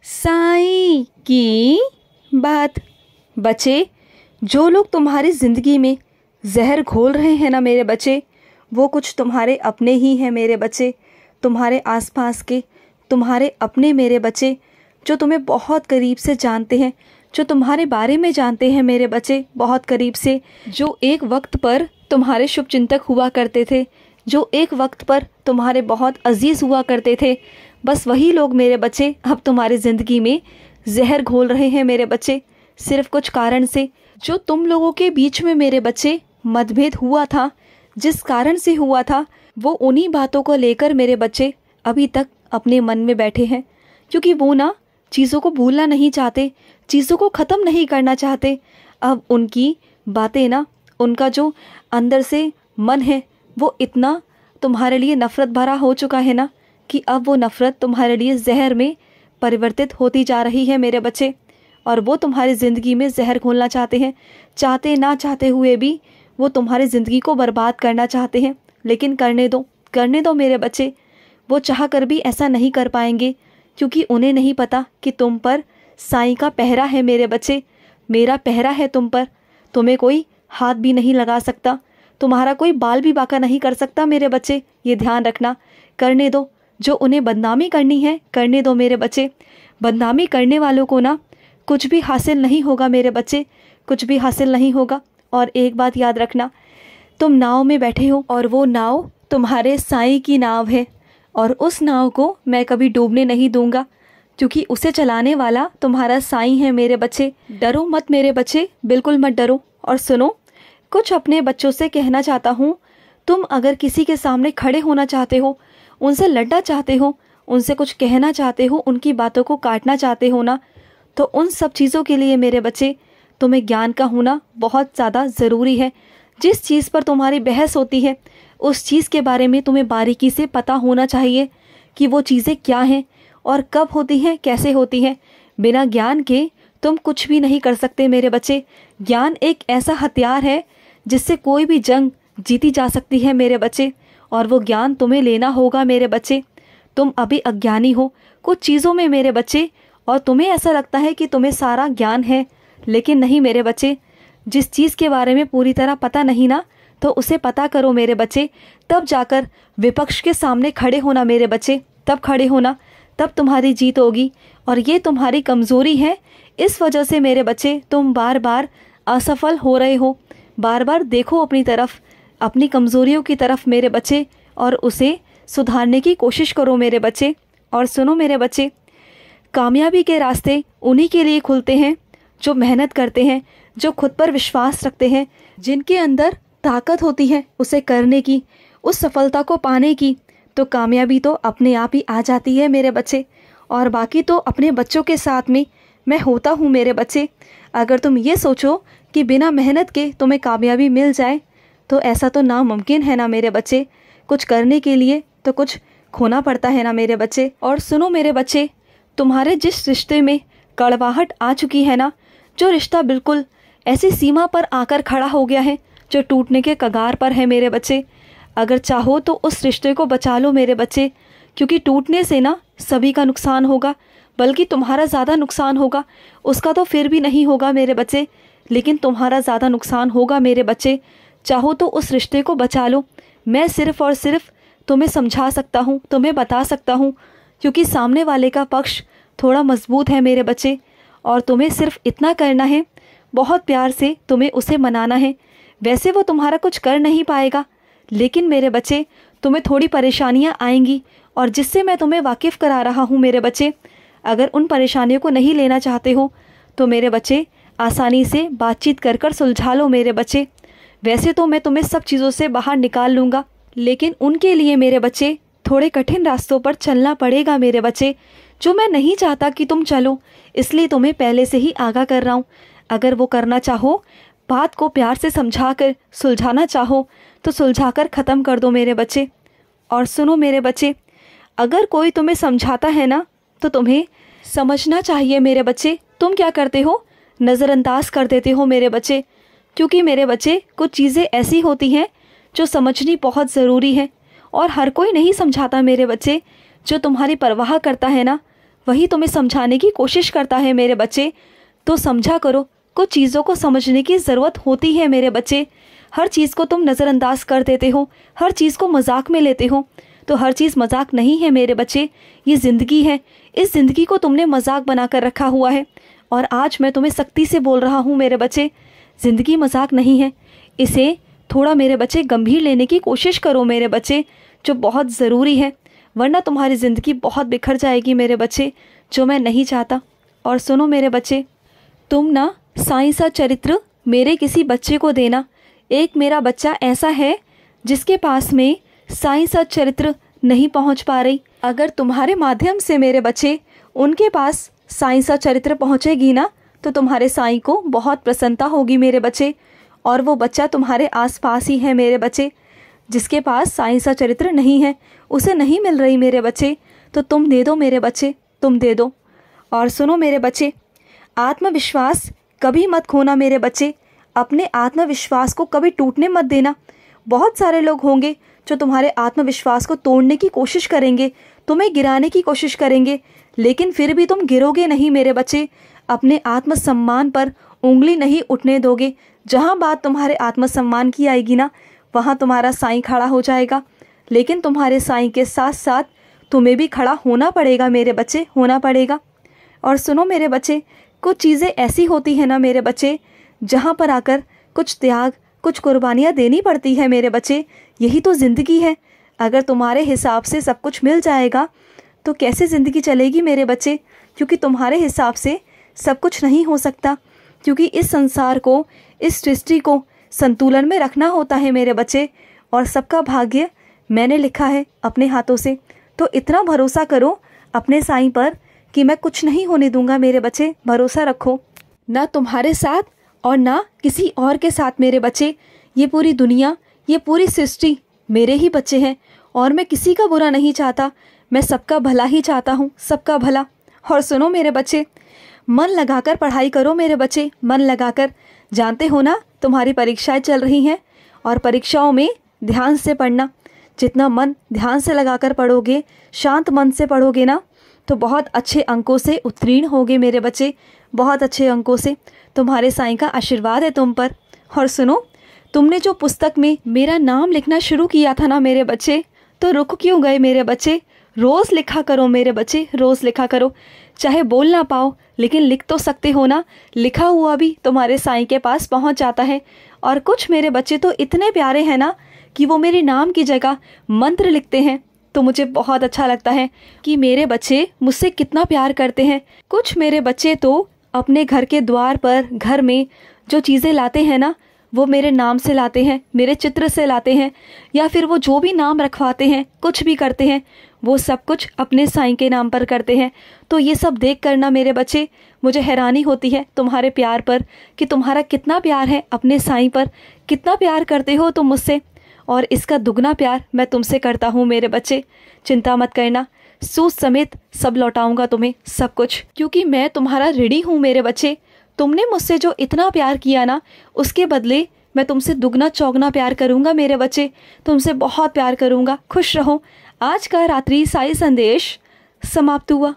साईं की बात। बच्चे, जो लोग तुम्हारी ज़िंदगी में जहर घोल रहे हैं ना मेरे बच्चे, वो कुछ तुम्हारे अपने ही हैं मेरे बच्चे, तुम्हारे आसपास के तुम्हारे अपने मेरे बच्चे, जो तुम्हें बहुत करीब से जानते हैं, जो तुम्हारे बारे में जानते हैं मेरे बच्चे बहुत करीब से, जो एक वक्त पर तुम्हारे शुभचिंतक हुआ करते थे, जो एक वक्त पर तुम्हारे बहुत अजीज़ हुआ करते थे, बस वही लोग मेरे बच्चे अब तुम्हारी ज़िंदगी में जहर घोल रहे हैं मेरे बच्चे, सिर्फ कुछ कारण से। जो तुम लोगों के बीच में मेरे बच्चे मतभेद हुआ था, जिस कारण से हुआ था, वो उन्हीं बातों को लेकर मेरे बच्चे अभी तक अपने मन में बैठे हैं, क्योंकि वो ना चीज़ों को भूलना नहीं चाहते, चीज़ों को ख़त्म नहीं करना चाहते। अब उनकी बातें ना, उनका जो अंदर से मन है वो इतना तुम्हारे लिए नफ़रत भरा हो चुका है ना, कि अब वो नफ़रत तुम्हारे लिए जहर में परिवर्तित होती जा रही है मेरे बच्चे, और वो तुम्हारी ज़िंदगी में जहर घोलना चाहते हैं। चाहते ना चाहते हुए भी वो तुम्हारी ज़िंदगी को बर्बाद करना चाहते हैं, लेकिन करने दो मेरे बच्चे। वो चाह कर भी ऐसा नहीं कर पाएंगे, क्योंकि उन्हें नहीं पता कि तुम पर साईं का पहरा है मेरे बच्चे, मेरा पहरा है तुम पर। तुम्हें कोई हाथ भी नहीं लगा सकता, तुम्हारा कोई बाल भी बांका नहीं कर सकता मेरे बच्चे, ये ध्यान रखना। करने दो, जो उन्हें बदनामी करनी है करने दो मेरे बच्चे। बदनामी करने वालों को ना कुछ भी हासिल नहीं होगा मेरे बच्चे, कुछ भी हासिल नहीं होगा। और एक बात याद रखना, तुम नाव में बैठे हो और वो नाव तुम्हारे साईं की नाव है, और उस नाव को मैं कभी डूबने नहीं दूंगा, क्योंकि उसे चलाने वाला तुम्हारा साईं है मेरे बच्चे। डरो मत मेरे बच्चे, बिल्कुल मत डरो। और सुनो, कुछ अपने बच्चों से कहना चाहता हूँ। तुम अगर किसी के सामने खड़े होना चाहते हो, उनसे लड़ना चाहते हो, उनसे कुछ कहना चाहते हो, उनकी बातों को काटना चाहते हो ना, तो उन सब चीज़ों के लिए मेरे बच्चे तुम्हें ज्ञान का होना बहुत ज़्यादा ज़रूरी है। जिस चीज़ पर तुम्हारी बहस होती है, उस चीज़ के बारे में तुम्हें बारीकी से पता होना चाहिए कि वो चीज़ें क्या हैं और कब होती हैं, कैसे होती हैं। बिना ज्ञान के तुम कुछ भी नहीं कर सकते मेरे बच्चे। ज्ञान एक ऐसा हथियार है जिससे कोई भी जंग जीती जा सकती है मेरे बच्चे, और वो ज्ञान तुम्हें लेना होगा मेरे बच्चे। तुम अभी अज्ञानी हो कुछ चीज़ों में मेरे बच्चे, और तुम्हें ऐसा लगता है कि तुम्हें सारा ज्ञान है, लेकिन नहीं मेरे बच्चे। जिस चीज़ के बारे में पूरी तरह पता नहीं ना, तो उसे पता करो मेरे बच्चे, तब जाकर विपक्ष के सामने खड़े होना मेरे बच्चे, तब खड़े होना, तब तुम्हारी जीत होगी। और ये तुम्हारी कमज़ोरी है, इस वजह से मेरे बच्चे तुम बार बार असफल हो रहे हो। बार बार देखो अपनी तरफ, अपनी कमज़ोरियों की तरफ मेरे बच्चे, और उसे सुधारने की कोशिश करो मेरे बच्चे। और सुनो मेरे बच्चे, कामयाबी के रास्ते उन्हीं के लिए खुलते हैं जो मेहनत करते हैं, जो खुद पर विश्वास रखते हैं, जिनके अंदर ताकत होती है उसे करने की, उस सफलता को पाने की। तो कामयाबी तो अपने आप ही आ जाती है मेरे बच्चे, और बाकी तो अपने बच्चों के साथ में मैं होता हूँ मेरे बच्चे। अगर तुम ये सोचो कि बिना मेहनत के तुम्हें कामयाबी मिल जाए, तो ऐसा तो नामुमकिन है ना मेरे बच्चे। कुछ करने के लिए तो कुछ खोना पड़ता है ना मेरे बच्चे। और सुनो मेरे बच्चे, तुम्हारे जिस रिश्ते में कड़वाहट आ चुकी है ना, जो रिश्ता बिल्कुल ऐसी सीमा पर आकर खड़ा हो गया है, जो टूटने के कगार पर है मेरे बच्चे, अगर चाहो तो उस रिश्ते को बचा लो मेरे बच्चे, क्योंकि टूटने से ना सभी का नुकसान होगा, बल्कि तुम्हारा ज़्यादा नुकसान होगा। उसका तो फिर भी नहीं होगा मेरे बच्चे, लेकिन तुम्हारा ज़्यादा नुकसान होगा मेरे बच्चे। चाहो तो उस रिश्ते को बचा लो। मैं सिर्फ़ और सिर्फ तुम्हें समझा सकता हूँ, तुम्हें बता सकता हूँ, क्योंकि सामने वाले का पक्ष थोड़ा मजबूत है मेरे बच्चे, और तुम्हें सिर्फ इतना करना है, बहुत प्यार से तुम्हें उसे मनाना है। वैसे वो तुम्हारा कुछ कर नहीं पाएगा, लेकिन मेरे बच्चे तुम्हें थोड़ी परेशानियाँ आएंगी, और जिससे मैं तुम्हें वाकिफ़ करा रहा हूँ मेरे बच्चे। अगर उन परेशानियों को नहीं लेना चाहते हो, तो मेरे बच्चे आसानी से बातचीत कर कर सुलझा लो मेरे बच्चे। वैसे तो मैं तुम्हें सब चीज़ों से बाहर निकाल लूँगा, लेकिन उनके लिए मेरे बच्चे थोड़े कठिन रास्तों पर चलना पड़ेगा मेरे बच्चे, जो मैं नहीं चाहता कि तुम चलो, इसलिए तुम्हें पहले से ही आगाह कर रहा हूँ। अगर वो करना चाहो, बात को प्यार से समझा कर सुलझाना चाहो, तो सुलझा कर ख़त्म कर दो मेरे बच्चे। और सुनो मेरे बच्चे, अगर कोई तुम्हें समझाता है ना, तो तुम्हें समझना चाहिए मेरे बच्चे। तुम क्या करते हो, नज़रअंदाज कर देते हो मेरे बच्चे, क्योंकि मेरे बच्चे कुछ चीज़ें ऐसी होती हैं जो समझनी बहुत ज़रूरी है, और हर कोई नहीं समझाता मेरे बच्चे। जो तुम्हारी परवाह करता है ना, वही तुम्हें समझाने की कोशिश करता है मेरे बच्चे। तो समझा करो, कुछ चीज़ों को समझने की ज़रूरत होती है मेरे बच्चे। हर चीज़ को तुम नज़रअंदाज कर देते हो, हर चीज़ को मजाक में लेते हो। तो हर चीज़ मजाक नहीं है मेरे बच्चे, ये ज़िंदगी है। इस ज़िंदगी को तुमने मजाक बना कर रखा हुआ है। और आज मैं तुम्हें सख्ती से बोल रहा हूँ मेरे बच्चे, ज़िंदगी मजाक नहीं है। इसे थोड़ा मेरे बच्चे गंभीर लेने की कोशिश करो मेरे बच्चे, जो बहुत ज़रूरी है, वरना तुम्हारी ज़िंदगी बहुत बिखर जाएगी मेरे बच्चे, जो मैं नहीं चाहता। और सुनो मेरे बच्चे, तुम ना साईं सा चरित्र मेरे किसी बच्चे को देना। एक मेरा बच्चा ऐसा है जिसके पास में साईं सा चरित्र नहीं पहुंच पा रही। अगर तुम्हारे माध्यम से मेरे बच्चे उनके पास साईं सा चरित्र पहुंचेगी ना, तो तुम्हारे साईं को बहुत प्रसन्नता होगी मेरे बच्चे। और वो बच्चा तुम्हारे आसपास ही है मेरे बच्चे, जिसके पास साईं सा चरित्र नहीं है, उसे नहीं मिल रही मेरे बच्चे। तो तुम दे दो मेरे बच्चे, तुम दे दो। और सुनो मेरे बच्चे, आत्मविश्वास कभी मत खोना मेरे बच्चे। अपने आत्मविश्वास को कभी टूटने मत देना। बहुत सारे लोग होंगे जो तुम्हारे आत्मविश्वास को तोड़ने की कोशिश करेंगे, तुम्हें गिराने की कोशिश करेंगे, लेकिन फिर भी तुम गिरोगे नहीं मेरे बच्चे। अपने आत्मसम्मान पर उंगली नहीं उठने दोगे। जहाँ बात तुम्हारे आत्मसम्मान की आएगी ना, वहाँ तुम्हारा साईं खड़ा हो जाएगा। लेकिन तुम्हारे साईं के साथ साथ तुम्हें भी खड़ा होना पड़ेगा मेरे बच्चे, होना पड़ेगा। और सुनो मेरे बच्चे, कुछ चीज़ें ऐसी होती हैं ना मेरे बच्चे, जहाँ पर आकर कुछ त्याग, कुछ कुर्बानियाँ देनी पड़ती है मेरे बच्चे। यही तो ज़िंदगी है। अगर तुम्हारे हिसाब से सब कुछ मिल जाएगा तो कैसे ज़िंदगी चलेगी मेरे बच्चे, क्योंकि तुम्हारे हिसाब से सब कुछ नहीं हो सकता। क्योंकि इस संसार को, इस सृष्टि को संतुलन में रखना होता है मेरे बच्चे। और सबका भाग्य मैंने लिखा है अपने हाथों से। तो इतना भरोसा करो अपने साईं पर कि मैं कुछ नहीं होने दूंगा मेरे बच्चे। भरोसा रखो, ना तुम्हारे साथ और ना किसी और के साथ मेरे बच्चे। ये पूरी दुनिया, ये पूरी सृष्टि मेरे ही बच्चे हैं और मैं किसी का बुरा नहीं चाहता। मैं सबका भला ही चाहता हूँ, सबका भला। और सुनो मेरे बच्चे, मन लगाकर पढ़ाई करो मेरे बच्चे, मन लगाकर। जानते हो ना तुम्हारी परीक्षाएं चल रही हैं, और परीक्षाओं में ध्यान से पढ़ना। जितना मन ध्यान से लगाकर पढ़ोगे, शांत मन से पढ़ोगे ना, तो बहुत अच्छे अंकों से उत्तीर्ण होगे मेरे बच्चे, बहुत अच्छे अंकों से। तुम्हारे साईं का आशीर्वाद है तुम पर। और सुनो, तुमने जो पुस्तक में मेरा नाम लिखना शुरू किया था ना मेरे बच्चे, तो रुक क्यों गए मेरे बच्चे? रोज़ लिखा करो मेरे बच्चे, रोज़ लिखा करो। चाहे बोल ना पाओ, लेकिन लिख तो सकते हो ना। लिखा हुआ भी तुम्हारे साईं के पास पहुंच जाता है। और कुछ मेरे बच्चे तो इतने प्यारे हैं ना कि वो मेरे नाम की जगह मंत्र लिखते हैं। तो मुझे बहुत अच्छा लगता है कि मेरे बच्चे मुझसे कितना प्यार करते हैं। कुछ मेरे बच्चे तो अपने घर के द्वार पर, घर में जो चीज़ें लाते हैं ना, वो मेरे नाम से लाते हैं, मेरे चित्र से लाते हैं, या फिर वो जो भी नाम रखवाते हैं, कुछ भी करते हैं, वो सब कुछ अपने साईं के नाम पर करते हैं। तो ये सब देख कर ना मेरे बच्चे, मुझे हैरानी होती है तुम्हारे प्यार पर, कि तुम्हारा कितना प्यार है अपने साईं पर, कितना प्यार करते हो तुम मुझसे। और इसका दुगना प्यार मैं तुमसे करता हूँ मेरे बच्चे। चिंता मत करना, सूद समेत सब लौटाऊंगा तुम्हें, सब कुछ, क्योंकि मैं तुम्हारा ऋणी हूँ मेरे बच्चे। तुमने मुझसे जो इतना प्यार किया ना, उसके बदले मैं तुमसे दुगना चौगना प्यार करूँगा मेरे बच्चे, तुमसे बहुत प्यार करूँगा। खुश रहो। आज का रात्रि साई संदेश समाप्त हुआ।